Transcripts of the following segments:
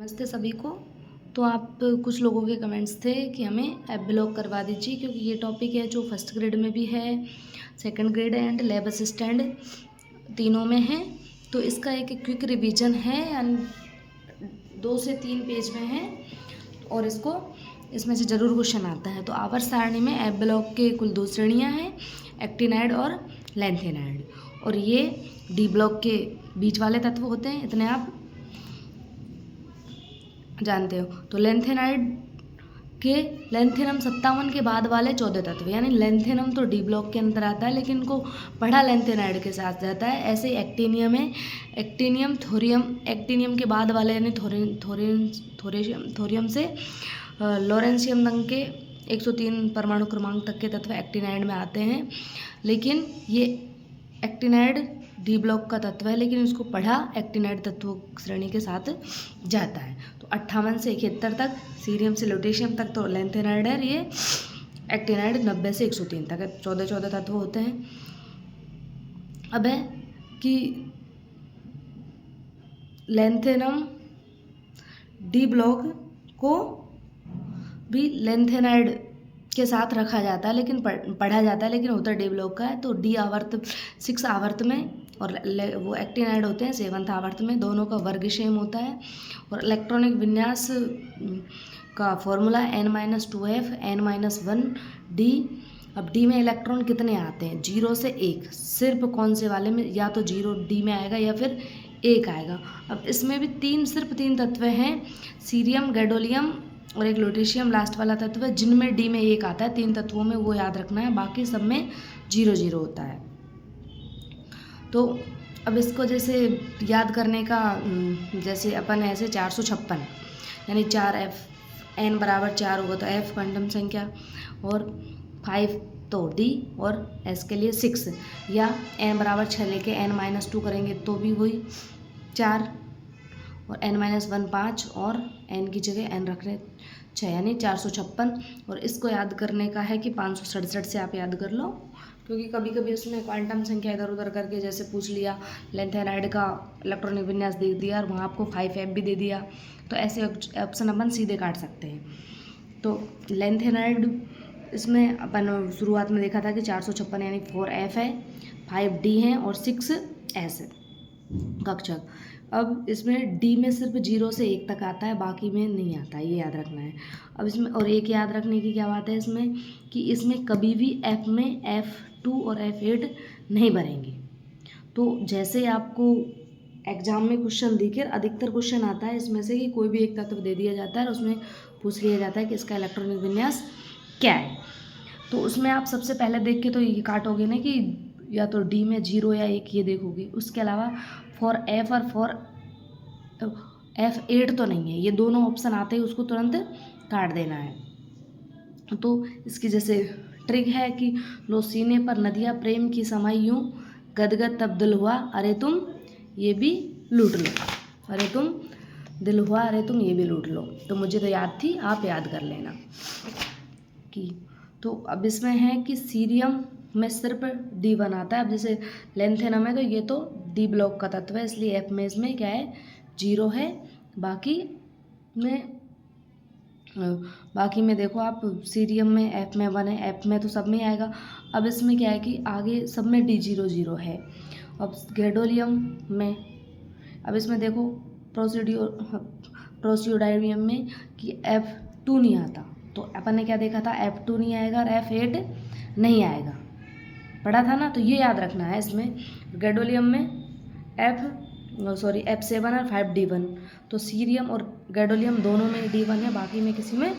नमस्ते सभी को। तो आप कुछ लोगों के कमेंट्स थे कि हमें ऐप ब्लॉक करवा दीजिए, क्योंकि ये टॉपिक है जो फर्स्ट ग्रेड में भी है, second grade and lab assistant तीनों में है। तो इसका एक क्विक रिवीजन है, 2 से 3 पेज में है और इसमें से ज़रूर क्वेश्चन आता है। तो आवर्त सारणी में ऐप ब्लॉक के कुल 2 श्रेणियाँ हैं, एक्टिनाइड और लेंथेनाइड, और ये डी ब्लॉक के बीच वाले तत्व होते हैं, इतने आप जानते हो। तो लेंथेनाइड के लेंथेनम 57 के बाद वाले 14 तत्व, यानी लेंथेनम तो डी ब्लॉक के अंदर आता है लेकिन इनको पढ़ा लेंथेनाइड के साथ जाता है। ऐसे ही एक्टिनियम है, एक्टिनियम थोरियम, एक्टिनियम के बाद वाले यानी थोरियम से लॉरेंशियम तक के 103 परमाणु क्रमांक तक के तत्व एक्टिनाइड में आते हैं। लेकिन ये एक्टिनाइड डी ब्लॉक का तत्व है, लेकिन इसको पढ़ा एक्टिनाइड तत्वों श्रेणी के साथ जाता है। तो 58 से 71 तक, सीरियम से लुटेशियम तक तो लेंथेनाइड है, ये एक्टिनाइड 90 से 103 तक है, 14 तत्व होते हैं। अब है कि लेंथेनम डी ब्लॉक को भी लेंथेनाइड के साथ रखा जाता है, लेकिन पढ़ा जाता है, लेकिन होता डी ब्लॉक का है। तो डी आवर्त 6 आवर्त में और वो एक्टिनाइड होते हैं 7th आवर्त में, दोनों का वर्ग सेम होता है। और इलेक्ट्रॉनिक विन्यास का फॉर्मूला n-2f n-1d। अब डी में इलेक्ट्रॉन कितने आते हैं? 0 से 1। सिर्फ कौन से वाले में? या तो 0 डी में आएगा या फिर 1 आएगा। अब इसमें भी सिर्फ 3 तत्व हैं, सीरियम, गैडोलियम और एक लुटेशियम लास्ट वाला तत्व है, जिनमें डी में 1 आता है। 3 तत्वों में वो याद रखना है, बाकी सब में 0-0 होता है। तो अब इसको जैसे याद करने का, जैसे अपन ऐसे 456 यानी 4f, n बराबर 4 होगा तो f क्वांटम संख्या, और 5 तो d, और s के लिए 6, या n बराबर 6 लेके n-2 करेंगे तो भी वही 4, और n-1 5, और n की जगह n रख रहे 6, यानी 456। और इसको याद करने का है कि 567 से आप याद कर लो, क्योंकि कभी कभी उसमें क्वांटम संख्या इधर उधर करके जैसे पूछ लिया, लेंथेनाइड का इलेक्ट्रॉनिक विन्यास दे दिया और वहाँ आपको 5f भी दे दिया, तो ऐसे ऑप्शन अपन सीधे काट सकते हैं। तो लेंथेनाइड इसमें अपन शुरुआत में देखा था कि 456 यानी 4f है, 5d है और 6s है कक्षक। अब इसमें डी में सिर्फ 0 से 1 तक आता है, बाकी में नहीं आता, ये याद रखना है। अब इसमें और एक याद रखने की क्या बात है इसमें, कि इसमें कभी भी f में F2 और F8 नहीं भरेंगे। तो जैसे आपको एग्जाम में क्वेश्चन दिखे, अधिकतर क्वेश्चन आता है इसमें से कि कोई भी एक तत्व दे दिया जाता है और उसमें पूछ लिया जाता है कि इसका इलेक्ट्रॉनिक विन्यास क्या है। तो उसमें आप सबसे पहले देख के तो ये काटोगे ना कि या तो डी में 0 या 1, ये देखोगे। उसके अलावा फॉर एफ और फॉर F8 तो नहीं है, ये दोनों ऑप्शन आते ही उसको तुरंत काट देना है। तो इसकी जैसे ट्रिक है कि लो सीने पर नदिया प्रेम की समाई यूं, गदगद तब दिल हुआ अरे तुम ये भी लूट लो, अरे तुम दिल हुआ अरे तुम ये भी लूट लो। तो मुझे तो याद थी, आप याद कर लेना कि। तो अब इसमें है कि सीरियम में सिर्फ D1 आता है। अब जैसे लेंथेनम है तो ये तो डी ब्लॉक का तत्व है, इसलिए F में इसमें क्या है 0 है। बाकी में देखो आप, सीरियम में F में 1 है, F में तो सब में आएगा। अब इसमें क्या है कि आगे सब में D00 है। अब गैडोलियम में, अब इसमें देखो प्रोसियोडाइनियम में कि F2 नहीं आता, तो अपन ने क्या देखा था, F2 नहीं आएगा और F8 नहीं आएगा, पढ़ा था ना। तो ये याद रखना है। इसमें गैडोलियम में F7 और 5d1, तो सीरियम और गैडोलियम दोनों में D1 है, बाकी में किसी में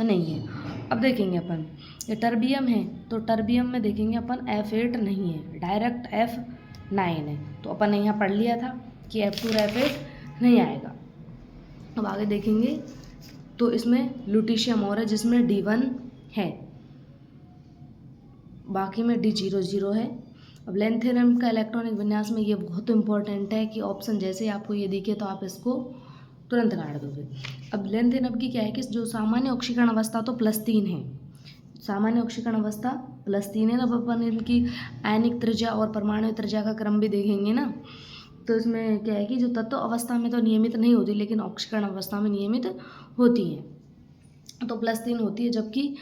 नहीं है। अब देखेंगे अपन ये टर्बियम है, तो टर्बियम में देखेंगे अपन F8 नहीं है, डायरेक्ट F9 है। तो अपन ने यहाँ पढ़ लिया था कि F2 और F8 नहीं आएगा। अब आगे देखेंगे तो इसमें लुटीशियम और है, जिसमें D1 है, बाकी में D00 है। अब लेंथेनम का इलेक्ट्रॉनिक विन्यास में ये बहुत इंपॉर्टेंट है कि ऑप्शन जैसे आपको ये दिखे तो आप इसको तुरंत काट दोगे। अब लेंथेनम की क्या है कि जो सामान्य ऑक्सीकरण अवस्था तो +3 है, सामान्य ऑक्सीकरण अवस्था +3 है। अब अपन इनकी आयनिक त्रिज्या और परमाणु त्रिज्या का क्रम भी देखेंगे ना, तो इसमें क्या है कि जो तत्व अवस्था में तो नियमित नहीं होती, लेकिन ऑक्सीकरण अवस्था में नियमित होती है, तो +3 होती है। जबकि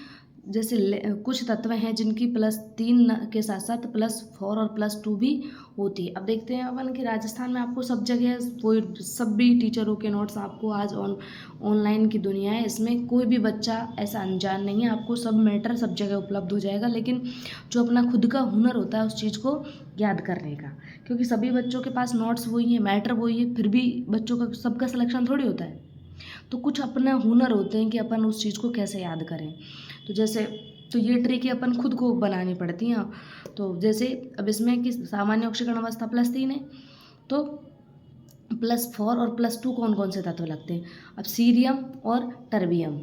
जैसे कुछ तत्व हैं जिनकी +3 के साथ साथ +4 और +2 भी होती है। अब देखते हैं अपन कि राजस्थान में आपको सब जगह कोई सभी टीचरों के नोट्स आपको आज ऑनलाइन की दुनिया है, इसमें कोई भी बच्चा ऐसा अनजान नहीं है, आपको सब मैटर सब जगह उपलब्ध हो जाएगा। लेकिन जो अपना खुद का हुनर होता है उस चीज़ को याद करने का, क्योंकि सभी बच्चों के पास नोट्स वही है, मैटर वही है, फिर भी बच्चों का सबका सिलेक्शन थोड़ी होता है। तो कुछ अपने हुनर होते हैं कि अपन उस चीज़ को कैसे याद करें। तो जैसे तो ये ट्रिक अपन खुद को बनानी पड़ती हैं। तो जैसे अब इसमें कि सामान्य ऑक्सीकरण अवस्था +3 है, तो +4 और +2 कौन कौन से तत्व लगते हैं। अब सीरियम और टर्बियम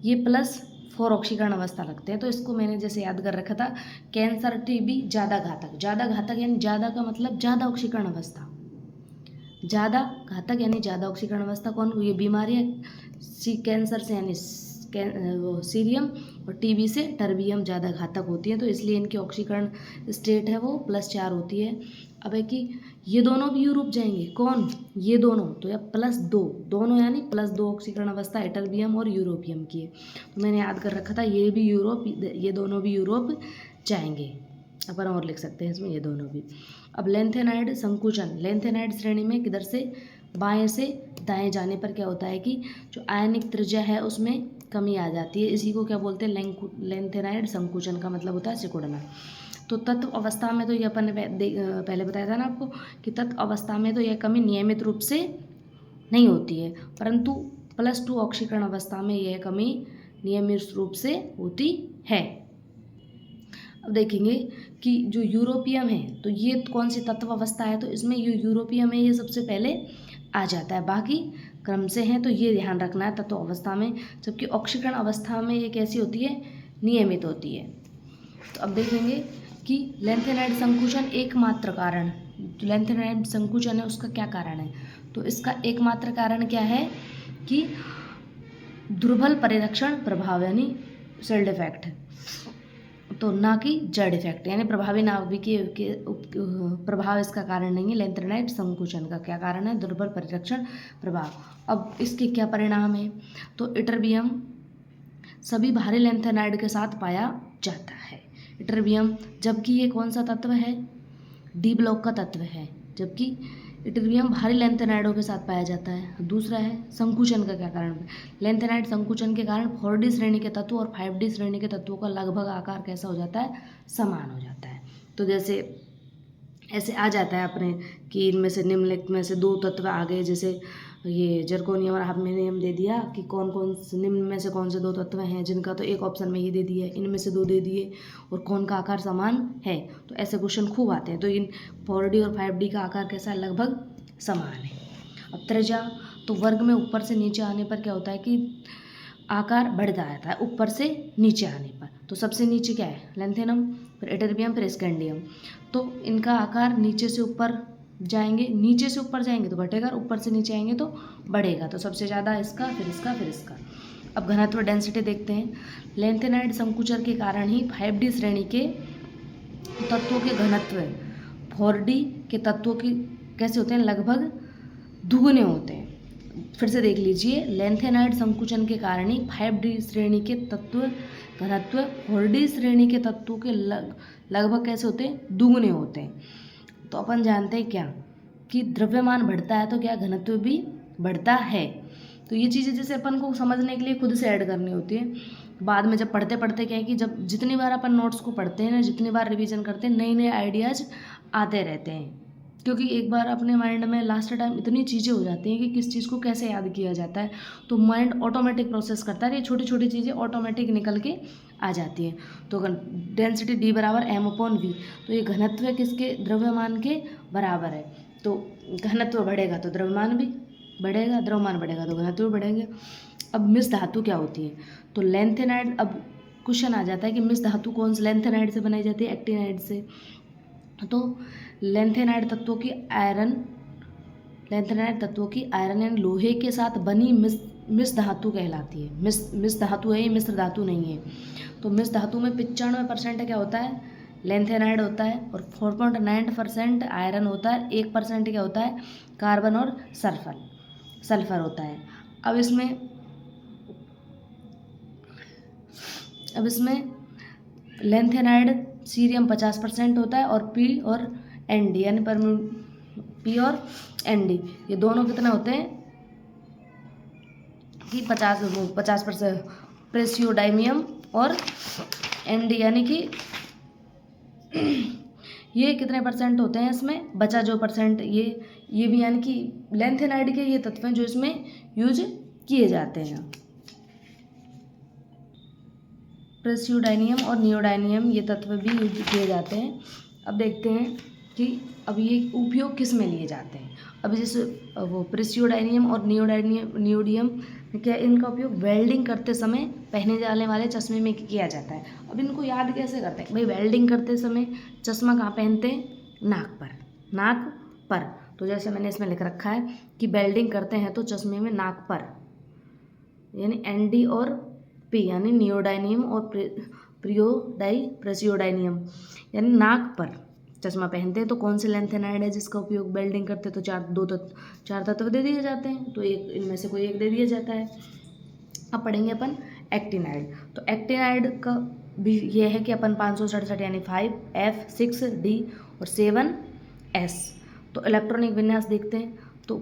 ये +4 ऑक्सीकरण अवस्था लगते हैं। तो इसको मैंने जैसे याद कर रखा था, कैंसर टीबी ज़्यादा घातक यानी ज़्यादा का मतलब ज़्यादा ऑक्सीकरण अवस्था, ज़्यादा घातक यानी ज़्यादा ऑक्सीकरण अवस्था कौन, ये बीमारियाँ कैंसर से यानी सीरियम और टीबी से टर्बियम ज़्यादा घातक होती है। तो इसलिए इनकी ऑक्सीकरण स्टेट है वो +4 होती है। अब है कि ये दोनों भी यूरोप जाएंगे, कौन, ये दोनों, तो या +2 दोनों यानी +2 ऑक्सीकरण अवस्था है टर्बियम और यूरोपियम की है। तो मैंने याद कर रखा था ये भी यूरोप, ये दोनों भी यूरोप जाएंगे। अपन और लिख सकते हैं इसमें ये दोनों भी। अब लेंथेनाइड संकुचन, लेंथेनाइड श्रेणी में किधर से बाएं से दाएं जाने पर क्या होता है कि जो आयनिक त्रिज्या है उसमें कमी आ जाती है। इसी को क्या बोलते हैं, लेंथेनाइड संकुचन का मतलब होता है सिकुड़ना। तो तत्व अवस्था में तो ये अपन ने पहले बताया था ना आपको कि तत्व अवस्था में तो यह कमी नियमित रूप से नहीं होती है, परंतु +2 ऑक्सीकरण अवस्था में यह कमी नियमित रूप से होती है। अब देखेंगे कि जो यूरोपियम है तो ये कौन सी तत्व अवस्था है, तो इसमें ये यूरोपियम है, ये सबसे पहले आ जाता है, बाकी क्रम से हैं, तो ये ध्यान रखना है तत्व अवस्था में। जबकि ऑक्सीकरण अवस्था में ये कैसी होती है, नियमित होती है। तो अब देखेंगे कि लेंथेनाइड संकुचन एकमात्र कारण, जो लेंथेनाइड संकुचन है उसका क्या कारण है, तो इसका एकमात्र कारण क्या है कि दुर्बल परिरक्षण प्रभाव यानी सेल डिफेक्ट, तो ना कि जेड इफेक्ट यानी प्रभावी नाभिकीय के प्रभाव इसका कारण नहीं है। लेंथेनाइड संकुचन का क्या कारण है, दुर्बल परिरक्षण प्रभाव। अब इसके क्या परिणाम है, तो इटरबियम सभी भारी लेंथेनाइड के साथ पाया जाता है। इटरबियम, जबकि ये कौन सा तत्व है, डी ब्लॉक का तत्व है, जबकि इटरबियम भारी लेंथेनाइडों के साथ पाया जाता है। दूसरा है संकुचन का क्या कारण, लेंथेनाइड संकुचन के कारण 4D श्रेणी के तत्व और 5D श्रेणी के तत्वों का लगभग आकार कैसा हो जाता है, समान हो जाता है। तो जैसे ऐसे आ जाता है अपने कि इनमें से निम्नलिखित में से 2 तत्व आ गए, जैसे ये जर्कोनियम और हाफनियम दे दिया कि कौन कौन से निम्न में से कौन से 2 तत्व हैं जिनका तो एक ऑप्शन में ये दे दिया, इनमें से 2 दे दिए और कौन का आकार समान है। तो ऐसे क्वेश्चन खूब आते हैं। तो इन 4D और 5D का आकार कैसा है, लगभग समान है। अब त्रिज्या, तो वर्ग में ऊपर से नीचे आने पर क्या होता है कि आकार बढ़ जाता है ऊपर से नीचे आने पर। तो सबसे नीचे क्या है, लेंथेनम, फिर इटरबियम, फिर स्कैंडियम। तो इनका आकार नीचे से ऊपर जाएंगे, नीचे से ऊपर जाएंगे तो घटेगा, ऊपर से नीचे आएंगे तो बढ़ेगा। तो सबसे ज़्यादा इसका, फिर इसका, फिर इसका। अब घनत्व डेंसिटी देखते हैं। लेंथेनाइड संकुचन के कारण ही 5D श्रेणी के तत्वों के घनत्व 4D के तत्वों की कैसे होते हैं, लगभग दुगने होते हैं। फिर से देख लीजिए, लेंथेनाइड संकुचन के कारण ही 5D श्रेणी के तत्व घनत्व 4D श्रेणी के तत्वों के लगभग कैसे होते हैं, दुगने होते हैं। तो अपन जानते हैं क्या कि द्रव्यमान बढ़ता है तो क्या घनत्व भी बढ़ता है। तो ये चीज़ें जैसे अपन को समझने के लिए खुद से ऐड करनी होती है। बाद में जब पढ़ते पढ़ते क्या है कि जब जितनी बार अपन नोट्स को पढ़ते हैं ना, जितनी बार रिवीजन करते हैं, नए नए आइडियाज़ आते रहते हैं। क्योंकि एक बार अपने माइंड में लास्ट टाइम इतनी चीज़ें हो जाती हैं कि किस चीज़ को कैसे याद किया जाता है, तो माइंड ऑटोमेटिक प्रोसेस करता है, ये छोटी छोटी चीज़ें ऑटोमेटिक निकल के आ जाती हैं। तो डेंसिटी D बराबर m/v, तो ये घनत्व किसके, द्रव्यमान के बराबर है। तो घनत्व बढ़ेगा तो द्रव्यमान भी बढ़ेगा, द्रव्यमान बढ़ेगा तो घनत्व भी बढ़ेंगे। अब मिश्र धातु क्या होती है, तो लेंथेनाइड, अब क्वेश्चन आ जाता है कि मिश्र धातु कौन से लेंथेनाइड से बनाई जाती है, एक्टिनाइड से। तो लेंथेनाइड तत्वों की आयरन, लेंथेनाइड तत्वों की आयरन यानी लोहे के साथ बनी मिश्र धातु कहलाती है। मिश्र धातु है, ये मिश्र धातु नहीं है। तो मिश्र धातु में 95% क्या होता है, लेंथेनाइड होता है, और 4.9% आयरन होता है, 1% क्या होता है, कार्बन और सल्फर होता है। अब इसमें लेंथेनाइड सीरियम 50% होता है, और पी और एन डी यानी पी और एन डी ये दोनों कितने होते हैं कि 50% प्रेसियोडाइमियम और एन डी यानी कि ये कितने परसेंट होते हैं इसमें, बचा जो परसेंट ये भी यानी कि लेंथेनाइड के ये तत्व हैं जो इसमें यूज किए जाते हैं। प्रेसियोडाइनियम और नियोडाइनियम ये तत्व भी यूज किए जाते हैं। अब देखते हैं कि अब ये उपयोग किस में लिए जाते हैं। अब जैसे वो प्रेसियोडाइनियम और नियोडियम क्या इनका उपयोग वेल्डिंग करते समय पहने जाने वाले चश्मे में किया जाता है। अब इनको याद कैसे करते हैं भाई, वेल्डिंग करते समय चश्मा कहाँ पहनते हैं, नाक पर। तो जैसे मैंने इसमें लिख रखा है कि वेल्डिंग करते हैं तो चश्मे में नाक पर, यानी एन डी और पी यानी नियोडाइनियम और प्रेसियोडाइनियम यानी नाक पर चश्मा पहनते हैं। तो कौन से लेंथेनाइड है जिसका उपयोग वेल्डिंग करते हैं, तो चार तत्व दे दिए जाते हैं, तो एक इनमें से कोई एक दे दिया जाता है। अब पढ़ेंगे अपन एक्टिनाइड। तो एक्टिनाइड का भी ये है कि अपन 567 यानी 5F 6D और 7S। तो इलेक्ट्रॉनिक विन्यास देखते हैं तो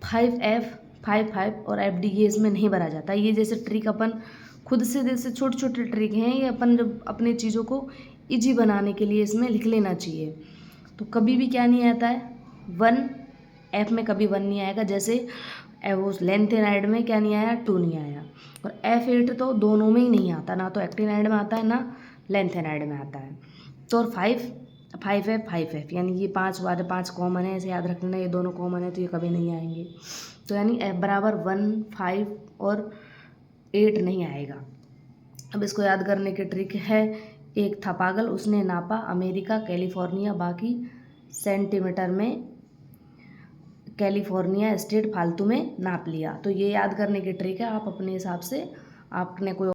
5F 5 और FD ये इसमें नहीं भरा जाता। ये जैसे ट्रिक अपन खुद से जैसे छोटे छोटे ट्रिक हैं, ये अपन जब अपनी चीज़ों को इजी बनाने के लिए इसमें लिख लेना चाहिए। तो कभी भी क्या नहीं आता है 1F में कभी 1 नहीं आएगा, जैसे वो लेंथेनाइड में क्या नहीं आया 2 नहीं आया, और F8 तो दोनों में ही नहीं आता, ना तो एक्टिनाइड में आता है ना लेंथेनाइड में आता है। तो और 5F यानी ये 5 कॉमन है, ऐसे याद रख लेना, ये दोनों कॉमन है तो ये कभी नहीं आएंगे। तो यानी F बराबर 1 5 और 8 नहीं आएगा। अब इसको याद करने की ट्रिक है, एक था पागल, उसने नापा अमेरिका कैलिफोर्निया बाकी सेंटीमीटर में, कैलिफोर्निया स्टेट फालतू में नाप लिया। तो ये याद करने की ट्रिक है, आप अपने हिसाब से आपने कोई